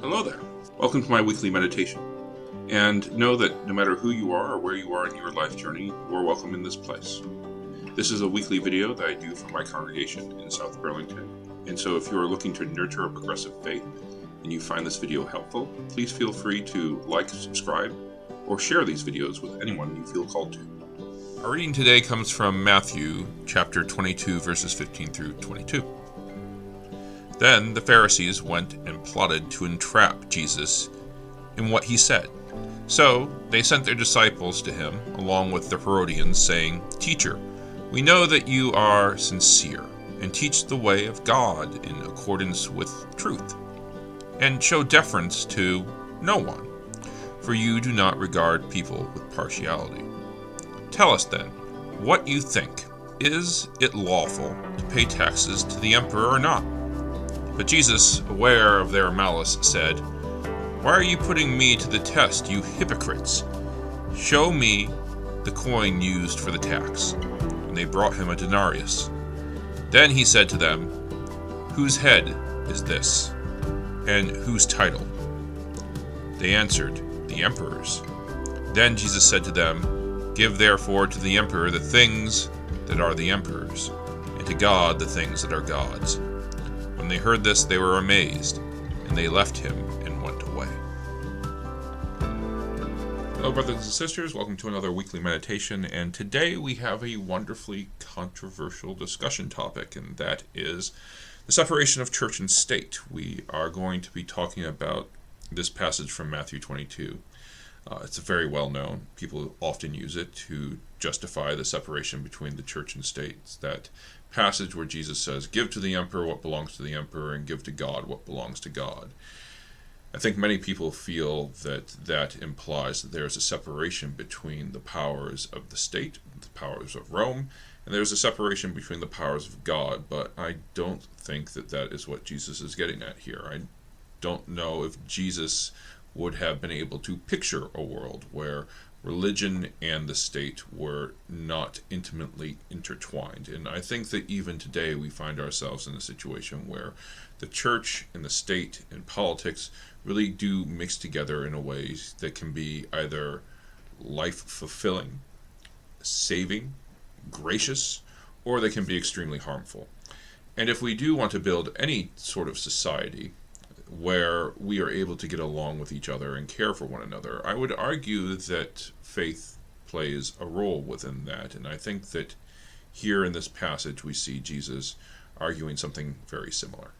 Hello there. Welcome to my weekly meditation. And know that no matter who you are or where you are in your life journey, you are welcome in this place. This is a weekly video that I do for my congregation in South Burlington. And so if you are looking to nurture a progressive faith and you find this video helpful, please feel free to like, subscribe, or share these videos with anyone you feel called to. Our reading today comes from Matthew chapter 22, verses 15 through 22. Then the Pharisees went and plotted to entrap Jesus in what he said. So they sent their disciples to him, along with the Herodians, saying, "Teacher, we know that you are sincere, and teach the way of God in accordance with truth, and show deference to no one, for you do not regard people with partiality. Tell us then, what you think. Is it lawful to pay taxes to the emperor or not?" But Jesus, aware of their malice, said, "Why are you putting me to the test, you hypocrites? Show me the coin used for the tax." And they brought him a denarius. Then he said to them, "Whose head is this, and whose title?" They answered, "The emperor's." Then Jesus said to them, "Give therefore to the emperor the things that are the emperor's, and to God the things that are God's." When they heard this, they were amazed, and they left him and went away. Hello, brothers and sisters. Welcome to another weekly meditation, and today we have a wonderfully controversial discussion topic, and that is the separation of church and state. We are going to be talking about this passage from Matthew 22. It's very well known. People often use it to justify the separation between the church and state. It's that passage where Jesus says, "Give to the emperor what belongs to the emperor, and give to God what belongs to God." I think many people feel that that implies that there's a separation between the powers of the state, the powers of Rome, and there's a separation between the powers of God, but I don't think that that is what Jesus is getting at here. I don't know if Jesus would have been able to picture a world where religion and the state were not intimately intertwined. And I think that even today we find ourselves in a situation where the church and the state and politics really do mix together in a way that can be either life-fulfilling, saving, gracious, or they can be extremely harmful. And if we do want to build any sort of society where we are able to get along with each other and care for one another, I would argue that faith plays a role within that. And I think that here in this passage we see Jesus arguing something very similar.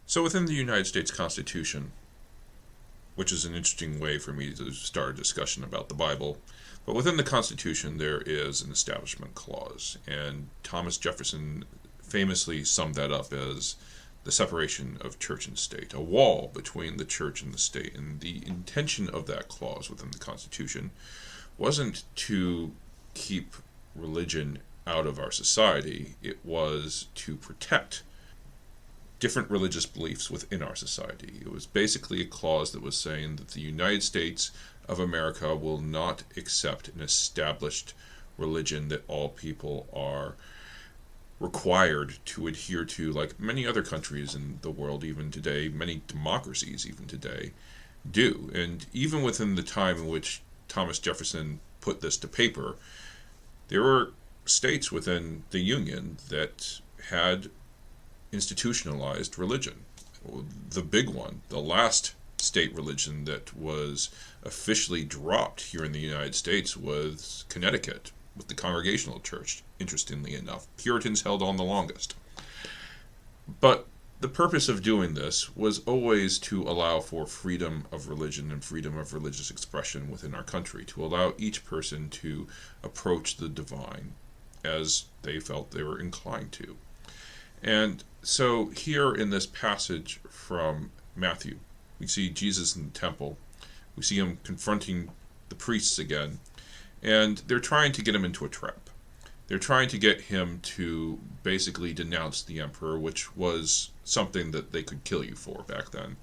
So within the United States Constitution, which is an interesting way for me to start a discussion about the Bible, but within the Constitution there is an Establishment Clause, and Thomas Jefferson famously summed that up as the separation of church and state, a wall between the church and the state. And the intention of that clause within the Constitution wasn't to keep religion out of our society, it was to protect different religious beliefs within our society. It was basically a clause that was saying that the United States of America will not accept an established religion that all people are required to adhere to, like many other countries in the world even today, many democracies even today do. And even within the time in which Thomas Jefferson put this to paper, there were states within the Union that had institutionalized religion. The big one, the last state religion that was officially dropped here in the United States was Connecticut, with the Congregational Church, interestingly enough. Puritans held on the longest. But the purpose of doing this was always to allow for freedom of religion and freedom of religious expression within our country, to allow each person to approach the divine as they felt they were inclined to. And so here in this passage from Matthew, we see Jesus in the temple. We see him confronting the priests again, and they're trying to get him into a trap. They're trying to get him to basically denounce the emperor, which was something that they could kill you for back then.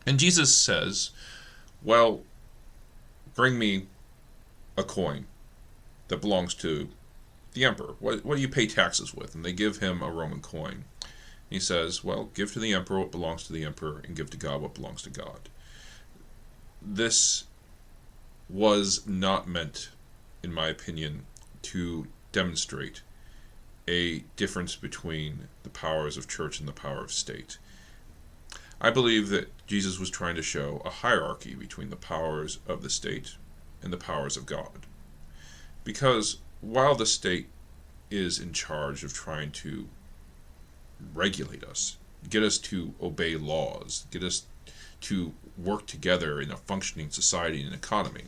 And Jesus says, "Well, bring me a coin that belongs to the emperor. What do you pay taxes with?" And they give him a Roman coin. He says, well, give to the emperor what belongs to the emperor, and give to God what belongs to God. This was not meant, in my opinion, to demonstrate a difference between the powers of church and the power of state. I believe that Jesus was trying to show a hierarchy between the powers of the state and the powers of God. Because while the state is in charge of trying to regulate us, get us to obey laws, get us to work together in a functioning society and economy,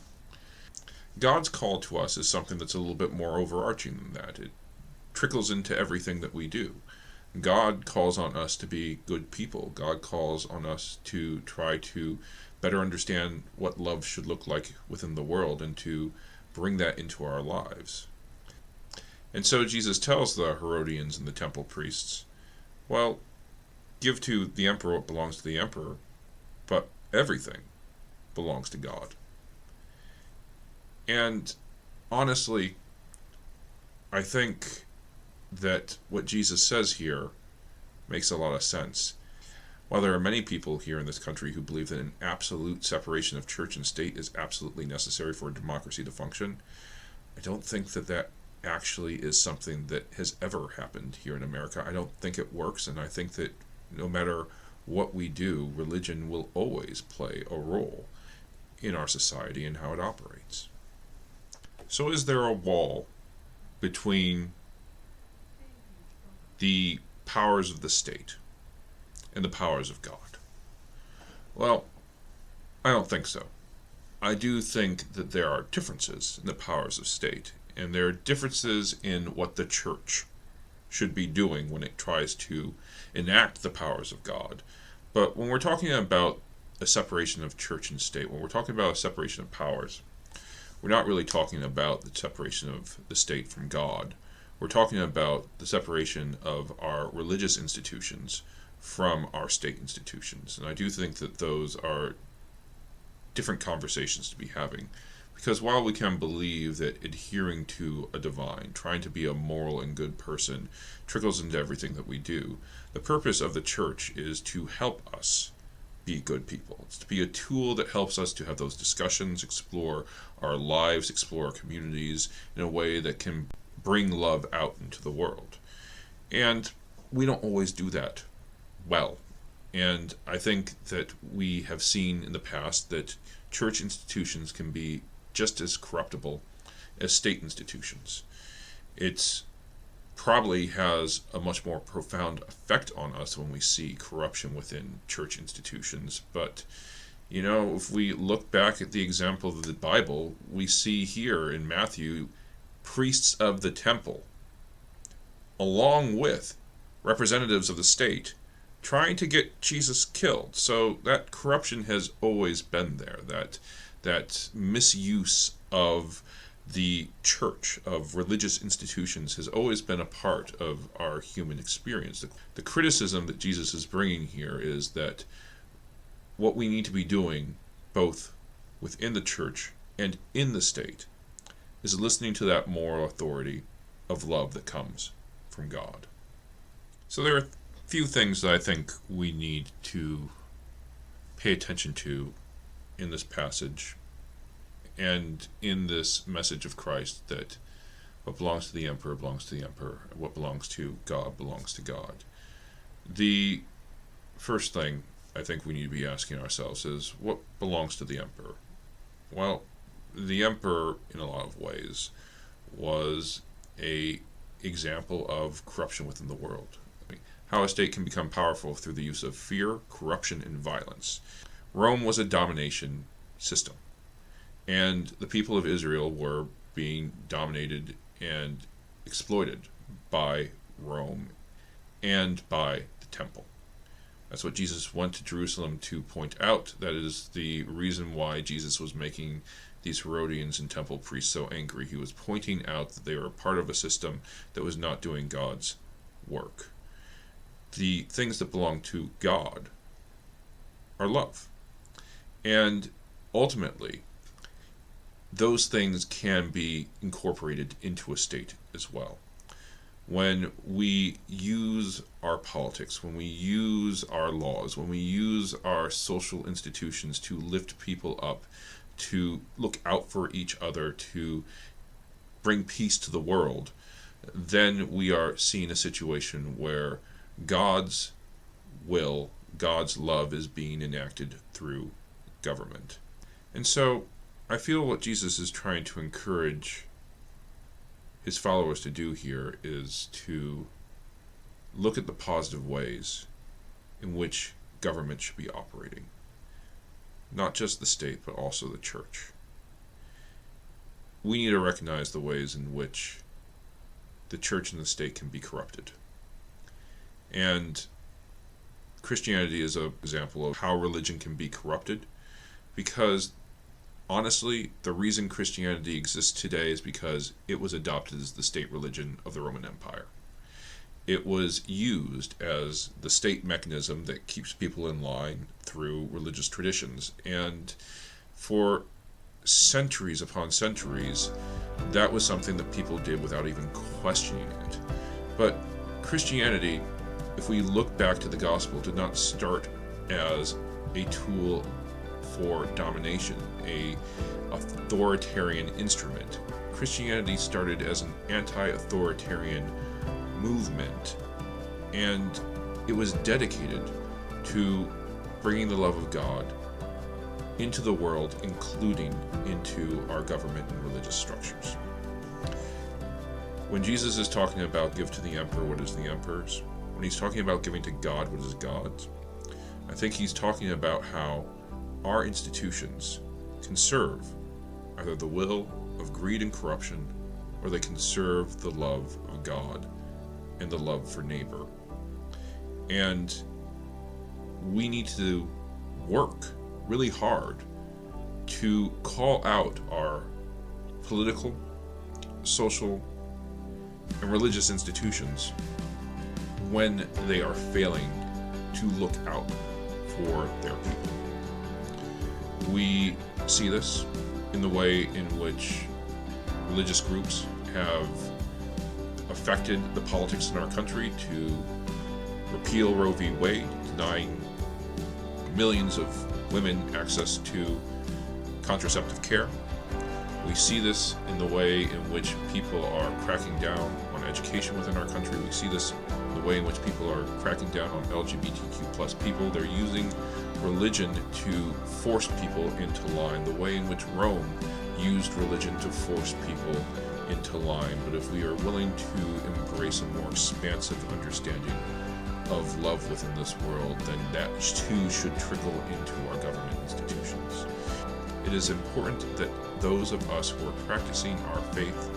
God's call to us is something that's a little bit more overarching than that. It trickles into everything that we do. God calls on us to be good people. God calls on us to try to better understand what love should look like within the world and to bring that into our lives. And so Jesus tells the Herodians and the temple priests, well, give to the emperor what belongs to the emperor, but everything belongs to God. And honestly, I think that what Jesus says here makes a lot of sense. While there are many people here in this country who believe that an absolute separation of church and state is absolutely necessary for a democracy to function, I don't think that that actually is something that has ever happened here in America. I don't think it works, and I think that no matter what we do, religion will always play a role in our society and how it operates. So is there a wall between the powers of the state and the powers of God? Well, I don't think so. I do think that there are differences in the powers of state, and there are differences in what the church should be doing when it tries to enact the powers of God. But when we're talking about a separation of church and state, when we're talking about a separation of powers, we're not really talking about the separation of the state from God. We're talking about the separation of our religious institutions from our state institutions. And I do think that those are different conversations to be having. Because while we can believe that adhering to a divine, trying to be a moral and good person, trickles into everything that we do, the purpose of the church is to help us be good people. It's to be a tool that helps us to have those discussions, explore our lives, explore our communities in a way that can bring love out into the world. And we don't always do that well. And I think that we have seen in the past that church institutions can be just as corruptible as state institutions. It's probably has a much more profound effect on us when we see corruption within church institutions. But, if we look back at the example of the Bible, we see here in Matthew priests of the temple, along with representatives of the state, trying to get Jesus killed. So that corruption has always been there, that misuse of the church, of religious institutions, has always been a part of our human experience. The criticism that Jesus is bringing here is that what we need to be doing, both within the church and in the state, is listening to that moral authority of love that comes from God. So there are a few things that I think we need to pay attention to in this passage and in this message of Christ, that what belongs to the emperor belongs to the emperor, what belongs to God belongs to God. The first thing I think we need to be asking ourselves is, what belongs to the emperor? Well, the emperor, in a lot of ways, was an example of corruption within the world. How a state can become powerful through the use of fear, corruption, and violence. Rome was a domination system, and the people of Israel were being dominated and exploited by Rome and by the temple. That's what Jesus went to Jerusalem to point out. That is the reason why Jesus was making these Herodians and temple priests so angry. He was pointing out that they were a part of a system that was not doing God's work. The things that belong to God are love. And ultimately, those things can be incorporated into a state as well. when we use our politics, when we use our laws, when we use our social institutions to lift people up, to look out for each other, to bring peace to the world, then we are seeing a situation where God's will, God's love is being enacted through government. And so I feel what Jesus is trying to encourage his followers to do here is to look at the positive ways in which government should be operating. Not just the state, but also the church. We need to recognize the ways in which the church and the state can be corrupted. And Christianity is an example of how religion can be corrupted, because honestly, the reason Christianity exists today is because it was adopted as the state religion of the Roman Empire. It was used as the state mechanism that keeps people in line through religious traditions. And for centuries upon centuries, that was something that people did without even questioning it. But Christianity, if we look back to the gospel, did not start as a tool for domination, a authoritarian instrument. Christianity started as an anti-authoritarian movement, and it was dedicated to bringing the love of God into the world, including into our government and religious structures. When Jesus is talking about give to the emperor what is the emperor's, when he's talking about giving to God what is God's, I think he's talking about how our institutions can serve either the will of greed and corruption, or they can serve the love of God and the love for neighbor. And we need to work really hard to call out our political, social, and religious institutions when they are failing to look out for their people. We see this in the way in which religious groups have affected the politics in our country to repeal Roe v. Wade, denying millions of women access to contraceptive care. We see this in the way in which people are cracking down on education within our country. We see this in the way in which people are cracking down on LGBTQ plus people. They're using religion to force people into line, the way in which Rome used religion to force people into line. But if we are willing to embrace a more expansive understanding of love within this world, then that too should trickle into our government institutions. It is important that those of us who are practicing our faith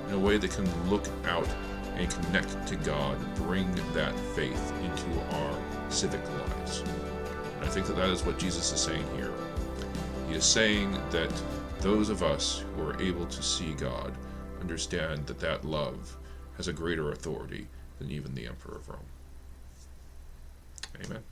in a way that can look out and connect to God, bring that faith into our civic lives. And I think that is what Jesus is saying here. He is saying that those of us who are able to see God understand that that love has a greater authority than even the Emperor of Rome. Amen.